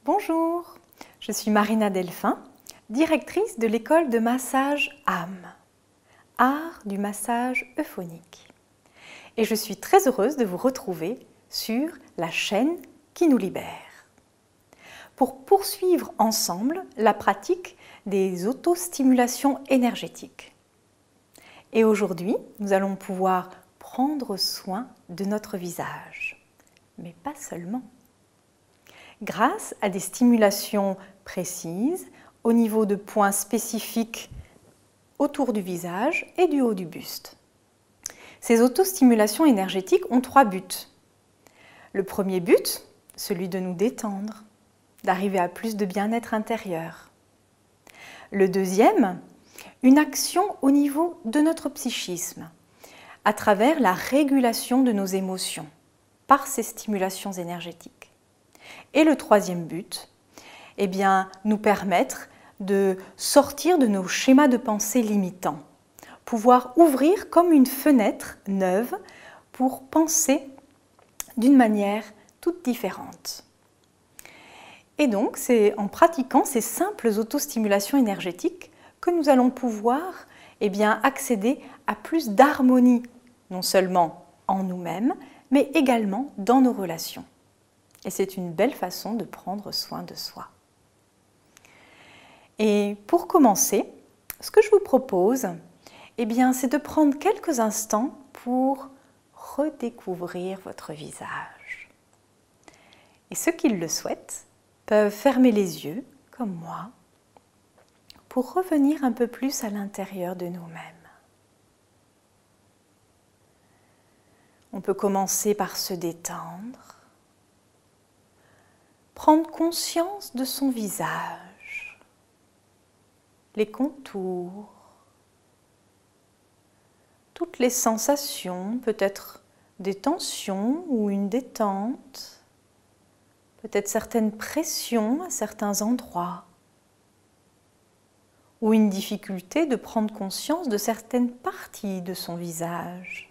Bonjour, je suis Marina Delphin, directrice de l'école de massage âme, art du massage euphonique. Et je suis très heureuse de vous retrouver sur la chaîne qui nous libère, pour poursuivre ensemble la pratique des autostimulations énergétiques. Et aujourd'hui, nous allons pouvoir prendre soin de notre visage, mais pas seulement. Grâce à des stimulations précises au niveau de points spécifiques autour du visage et du haut du buste. Ces autostimulations énergétiques ont 3 buts. Le premier but, celui de nous détendre, d'arriver à plus de bien-être intérieur. Le deuxième, une action au niveau de notre psychisme, à travers la régulation de nos émotions par ces stimulations énergétiques. Et le troisième but, nous permettre de sortir de nos schémas de pensée limitants, pouvoir ouvrir comme une fenêtre neuve pour penser d'une manière toute différente. Et donc, c'est en pratiquant ces simples autostimulations énergétiques que nous allons pouvoir accéder à plus d'harmonie, non seulement en nous-mêmes, mais également dans nos relations. Et c'est une belle façon de prendre soin de soi. Et pour commencer, ce que je vous propose, c'est de prendre quelques instants pour redécouvrir votre visage. Et ceux qui le souhaitent peuvent fermer les yeux, comme moi, pour revenir un peu plus à l'intérieur de nous-mêmes. On peut commencer par se détendre, prendre conscience de son visage, les contours, toutes les sensations, peut-être des tensions ou une détente, peut-être certaines pressions à certains endroits, ou une difficulté de prendre conscience de certaines parties de son visage.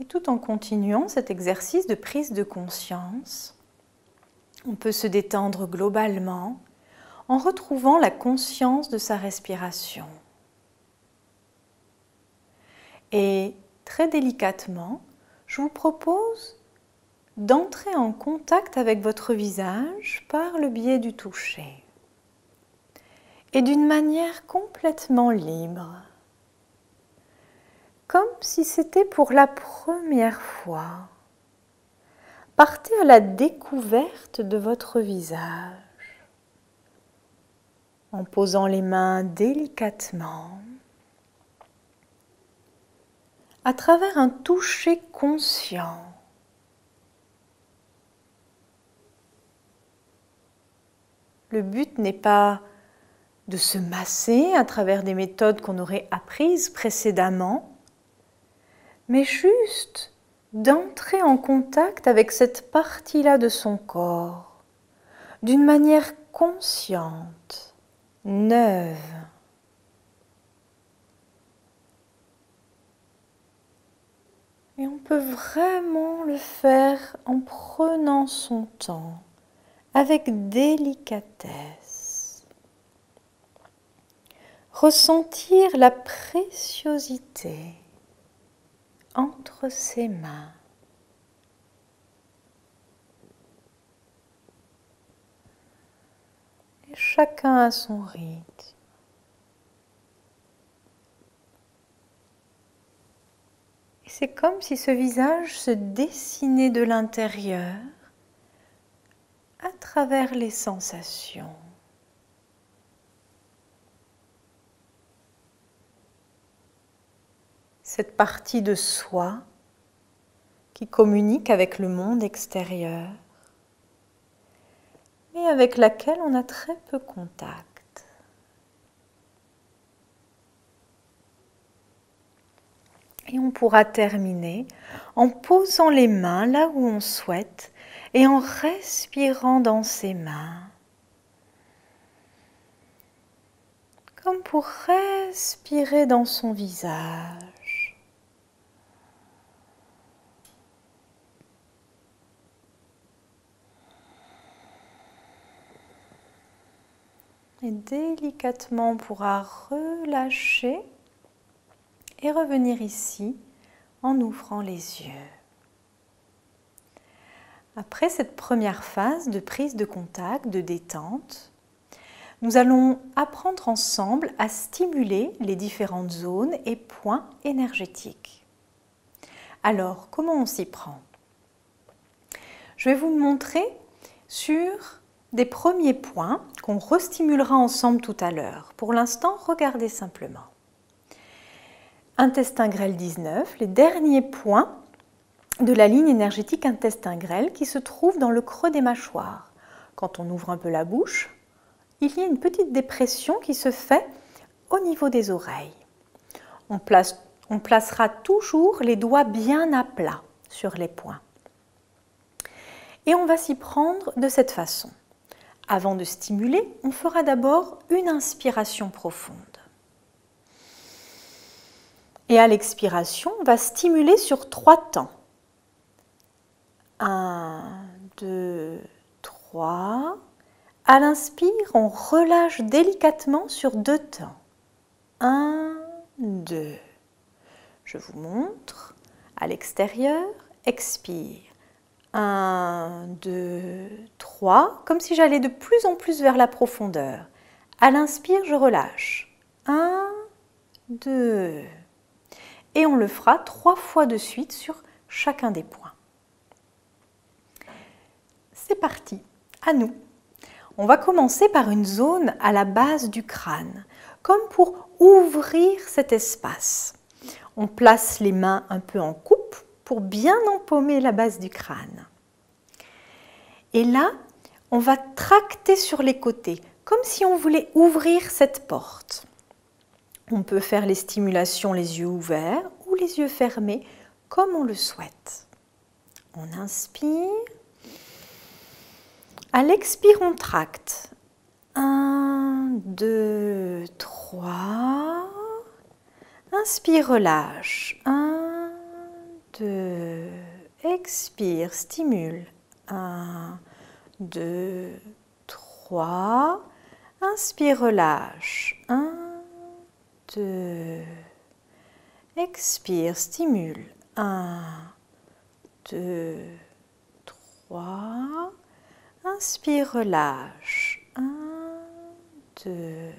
Et tout en continuant cet exercice de prise de conscience, on peut se détendre globalement en retrouvant la conscience de sa respiration. Et très délicatement, je vous propose d'entrer en contact avec votre visage par le biais du toucher. Et d'une manière complètement libre. Comme si c'était pour la première fois. Partez à la découverte de votre visage en posant les mains délicatement à travers un toucher conscient. Le but n'est pas de se masser à travers des méthodes qu'on aurait apprises précédemment, mais juste d'entrer en contact avec cette partie-là de son corps, d'une manière consciente, neuve. Et on peut vraiment le faire en prenant son temps, avec délicatesse. Ressentir la préciosité entre ses mains. Et chacun à son rythme. Et c'est comme si ce visage se dessinait de l'intérieur à travers les sensations. Cette partie de soi qui communique avec le monde extérieur, mais avec laquelle on a très peu contact. Et on pourra terminer en posant les mains là où on souhaite et en respirant dans ses mains. Comme pour respirer dans son visage. Et délicatement, on pourra relâcher et revenir ici en ouvrant les yeux. Après cette première phase de prise de contact, de détente, nous allons apprendre ensemble à stimuler les différentes zones et points énergétiques. Alors, comment on s'y prend? Je vais vous montrer sur des premiers points qu'on restimulera ensemble tout à l'heure. Pour l'instant, regardez simplement. Intestin grêle 19, les derniers points de la ligne énergétique intestin grêle qui se trouve dans le creux des mâchoires. Quand on ouvre un peu la bouche, il y a une petite dépression qui se fait au niveau des oreilles. On placera toujours les doigts bien à plat sur les points. Et on va s'y prendre de cette façon. Avant de stimuler, on fera d'abord une inspiration profonde. Et à l'expiration, on va stimuler sur 3 temps. 1, 2, 3. À l'inspire, on relâche délicatement sur 2 temps. 1, 2. Je vous montre. À l'extérieur, expire. 1, 2, 3, comme si j'allais de plus en plus vers la profondeur. À l'inspire, je relâche. 1, 2. Et on le fera 3 fois de suite sur chacun des points. C'est parti, à nous. On va commencer par une zone à la base du crâne, comme pour ouvrir cet espace. On place les mains un peu en coupe pour bien empaumer la base du crâne. Et là, on va tracter sur les côtés, comme si on voulait ouvrir cette porte. On peut faire les stimulations les yeux ouverts ou les yeux fermés, comme on le souhaite. On inspire. À l'expire, on tracte. 1, 2, 3. Inspire, relâche. 1, 2. Expire, stimule. 1, 2, 3. Inspire, relâche. 1, 2. Expire, stimule. 1, 2, 3. Inspire, relâche. 1, 2.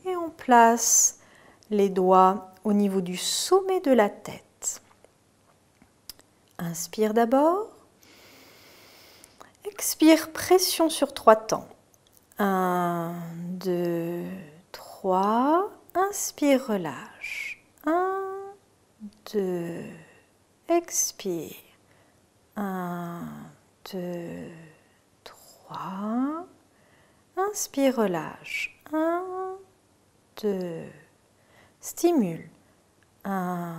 Et on place les doigts au niveau du sommet de la tête. Inspire d'abord. Expire, pression sur 3 temps. 1, 2, 3. Inspire, relâche. 1, 2. Expire. 1, 2, 3. Inspire, relâche. 1, 2. Stimule. 1,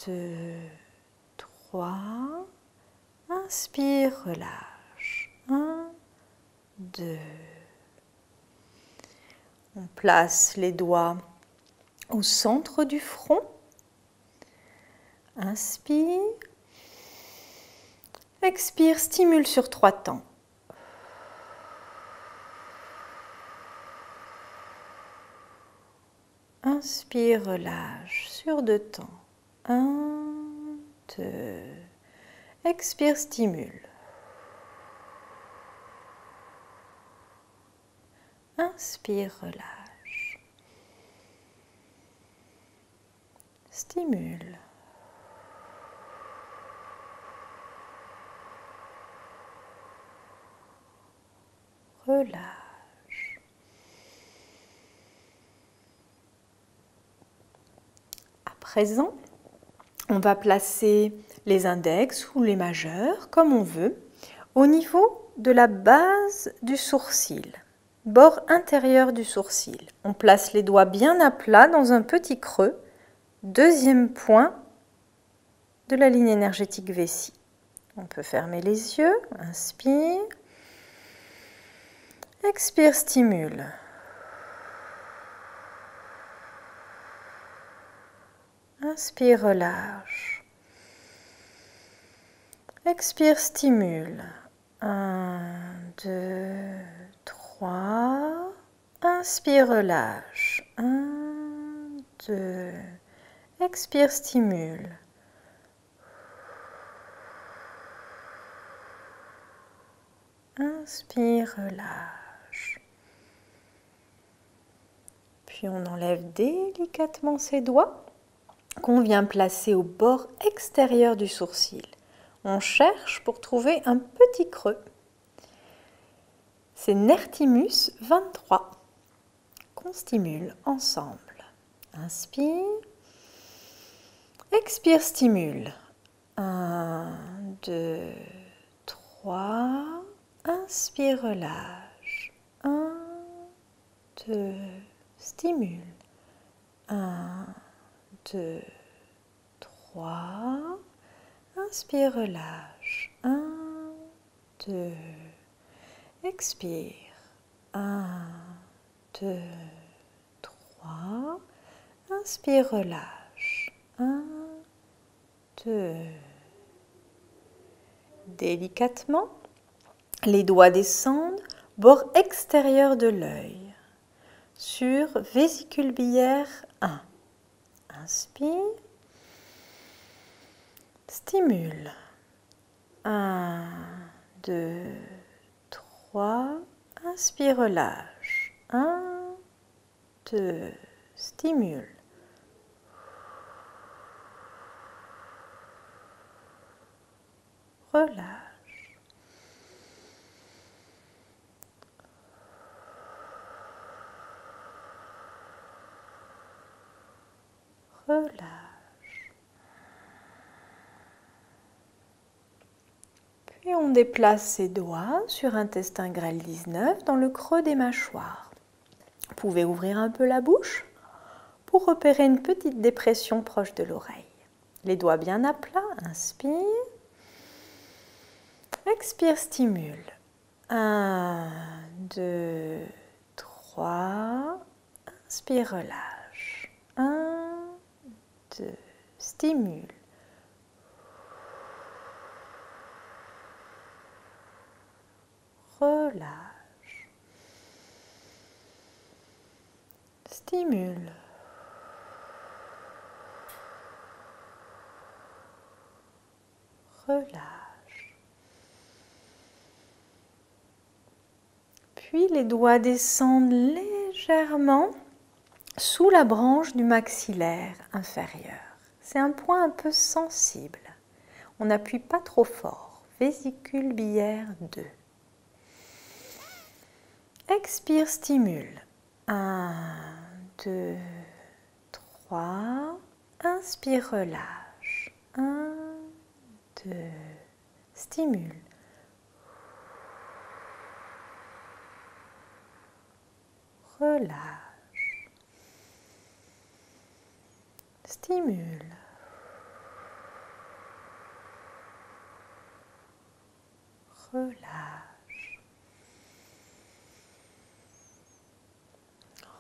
2, 3. Inspire, relâche. 1, 2. On place les doigts au centre du front. Inspire. Expire, stimule sur 3 temps. Inspire, relâche sur 2 temps. 1, 2. Expire, stimule. Inspire, relâche. Stimule. Relâche. À présent, on va placer les index ou les majeurs, comme on veut, au niveau de la base du sourcil, bord intérieur du sourcil. On place les doigts bien à plat dans un petit creux, deuxième point de la ligne énergétique vessie. On peut fermer les yeux, inspire. Expire, stimule. Inspire, relâche. Expire, stimule. 1, 2, 3. 3. Inspire, relâche. 1, 2. Expire, stimule. Inspire, relâche. Puis on enlève délicatement ses doigts qu'on vient placer au bord extérieur du sourcil. On cherche pour trouver un petit creux. C'est Nertimus 23 qu'on stimule ensemble. Inspire. Expire, stimule. 1, 2, 3. Inspire, relâche. 1, 2, stimule. 1, 2, 3. Inspire, relâche. 1, 2. Expire. 1, 2, 3. Inspire, relâche. 1, 2. Délicatement, les doigts descendent, bord extérieur de l'œil, sur vésicule biliaire 1. Inspire. Stimule. 1, 2, 3. Inspire, relâche. 1, 2. Stimule. Relâche. Relâche. Puis on déplace ses doigts sur intestin grêle 19 dans le creux des mâchoires. Vous pouvez ouvrir un peu la bouche pour repérer une petite dépression proche de l'oreille. Les doigts bien à plat, inspire. Expire, stimule. 1, 2, 3. Inspire, relâche. 1, 2, stimule. Relâche. Stimule. Relâche. Puis les doigts descendent légèrement sous la branche du maxillaire inférieur. C'est un point un peu sensible. On n'appuie pas trop fort. Vésicule biliaire 2. Expire, stimule. 1, 2, 3. Inspire, relâche. 1, 2. Stimule. Relâche. Stimule. Relâche.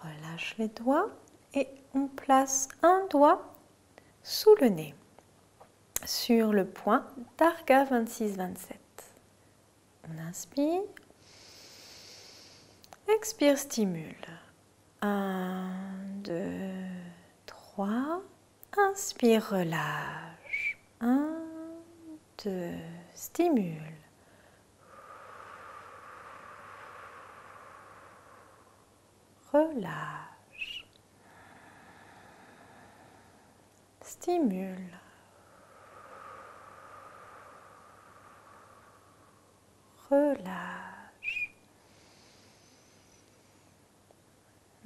Relâche les doigts et on place un doigt sous le nez, sur le point Targa 26-27. On inspire. Expire, stimule. 1, 2, 3. Inspire, relâche. 1, 2, stimule. Relâche. Stimule. Relâche.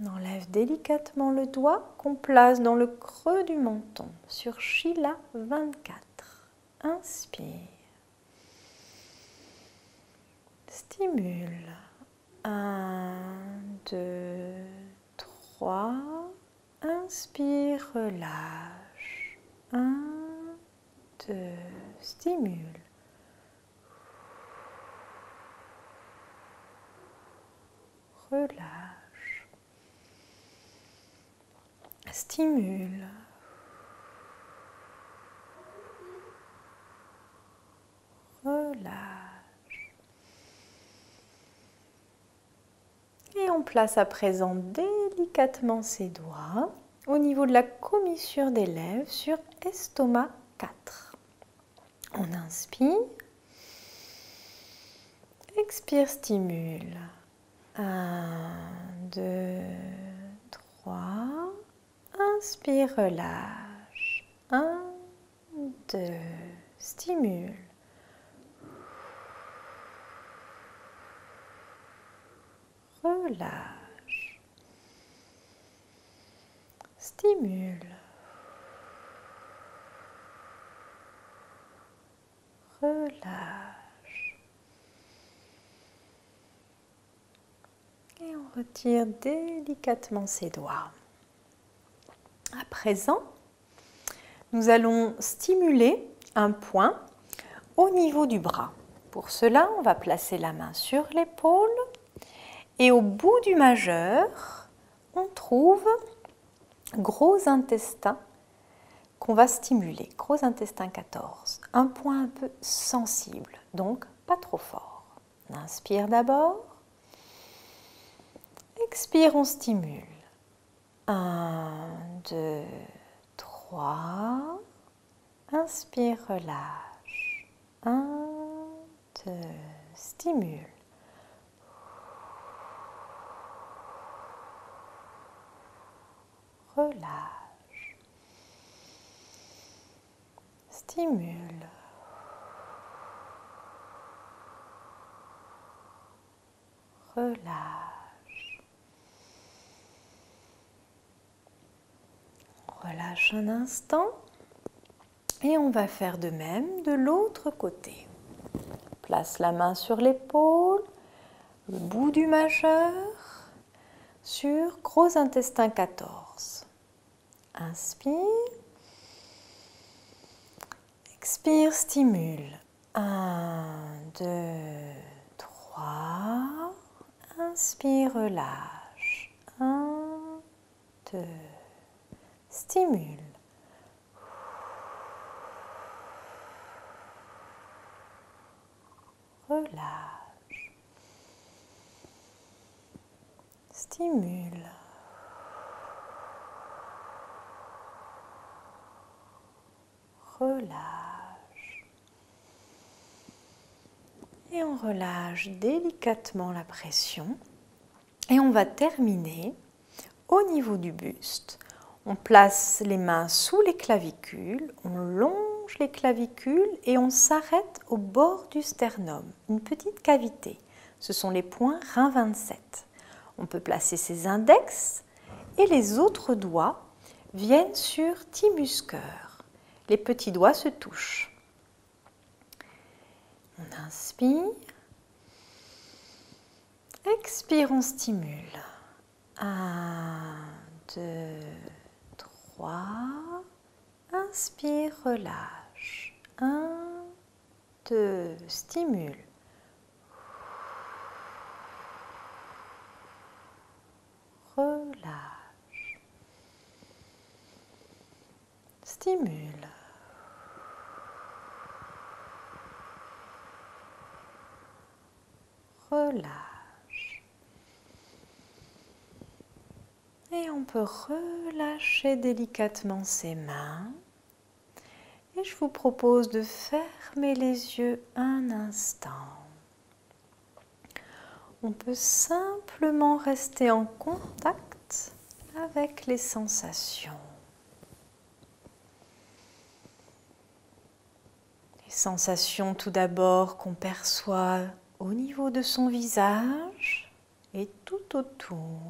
On enlève délicatement le doigt qu'on place dans le creux du menton sur Shila 24. Inspire. Stimule. 1, 2, 3. Inspire, relâche. 1, 2, stimule. Relâche. Stimule. Relâche. place à présent délicatement ses doigts au niveau de la commissure des lèvres sur estomac 4. On inspire. Expire, stimule. 1, 2, 3. Inspire, relâche. 1, 2, stimule. Relâche. Stimule. Relâche. Et on retire délicatement ses doigts. À présent, nous allons stimuler un point au niveau du bras. Pour cela, on va placer la main sur l'épaule et au bout du majeur, on trouve gros intestin qu'on va stimuler, gros intestin 14. Un point un peu sensible, donc pas trop fort. On inspire d'abord. Expire, on stimule. 1, 2, 3. Inspire, relâche. 1, 2, stimule. Relâche. Stimule. Relâche. Relâche un instant et on va faire de même de l'autre côté. Place la main sur l'épaule, le bout du majeur sur gros intestin 14. Inspire. Expire, stimule. 1, 2, 3. Inspire, relâche. 1, 2, stimule. Relâche. Stimule. Relâche. Et on relâche délicatement la pression. Et on va terminer au niveau du buste. On place les mains sous les clavicules, on longe les clavicules et on s'arrête au bord du sternum, une petite cavité. Ce sont les points rein 27. On peut placer ses index et les autres doigts viennent sur thymus cœur. Les petits doigts se touchent. On inspire. Expire, on stimule. 1, 2, 3. Inspire, relâche. 1, 2, stimule. Relâche. Stimule. Relâche. Et on peut relâcher délicatement ses mains. Et je vous propose de fermer les yeux un instant. On peut simplement rester en contact avec les sensations. Les sensations tout d'abord qu'on perçoit au niveau de son visage et tout autour.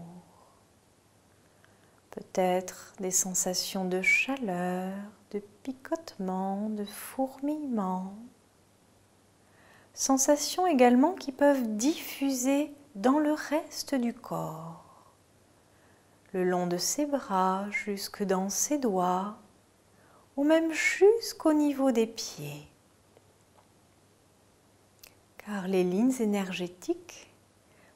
Peut-être des sensations de chaleur, de picotement, de fourmillement. Sensations également qui peuvent diffuser dans le reste du corps, le long de ses bras, jusque dans ses doigts, ou même jusqu'au niveau des pieds. Car les lignes énergétiques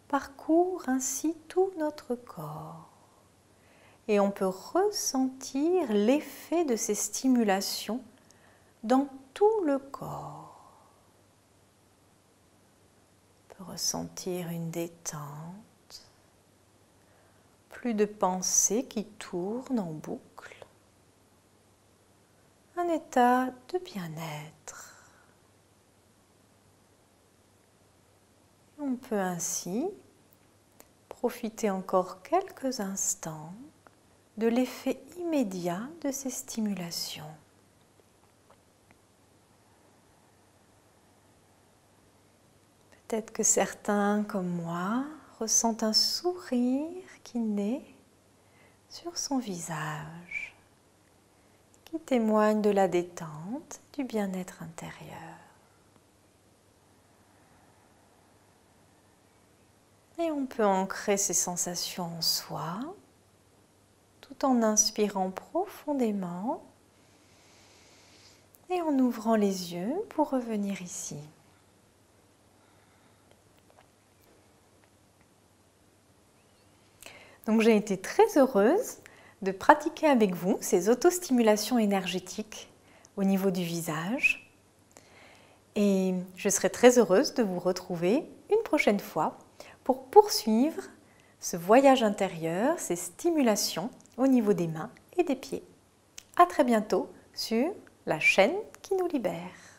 parcourent ainsi tout notre corps. Et on peut ressentir l'effet de ces stimulations dans tout le corps. On peut ressentir une détente, Plus de pensées qui tournent en boucle. Un état de bien-être. On peut ainsi profiter encore quelques instants de l'effet immédiat de ces stimulations. Peut-être que certains, comme moi, ressentent un sourire qui naît sur son visage, qui témoigne de la détente, du bien-être intérieur. Et on peut ancrer ces sensations en soi, tout en inspirant profondément et en ouvrant les yeux pour revenir ici. Donc j'ai été très heureuse de pratiquer avec vous ces autostimulations énergétiques au niveau du visage. Et je serai très heureuse de vous retrouver une prochaine fois pour poursuivre ce voyage intérieur, ces stimulations au niveau des mains et des pieds. À très bientôt sur la chaîne qui nous libère.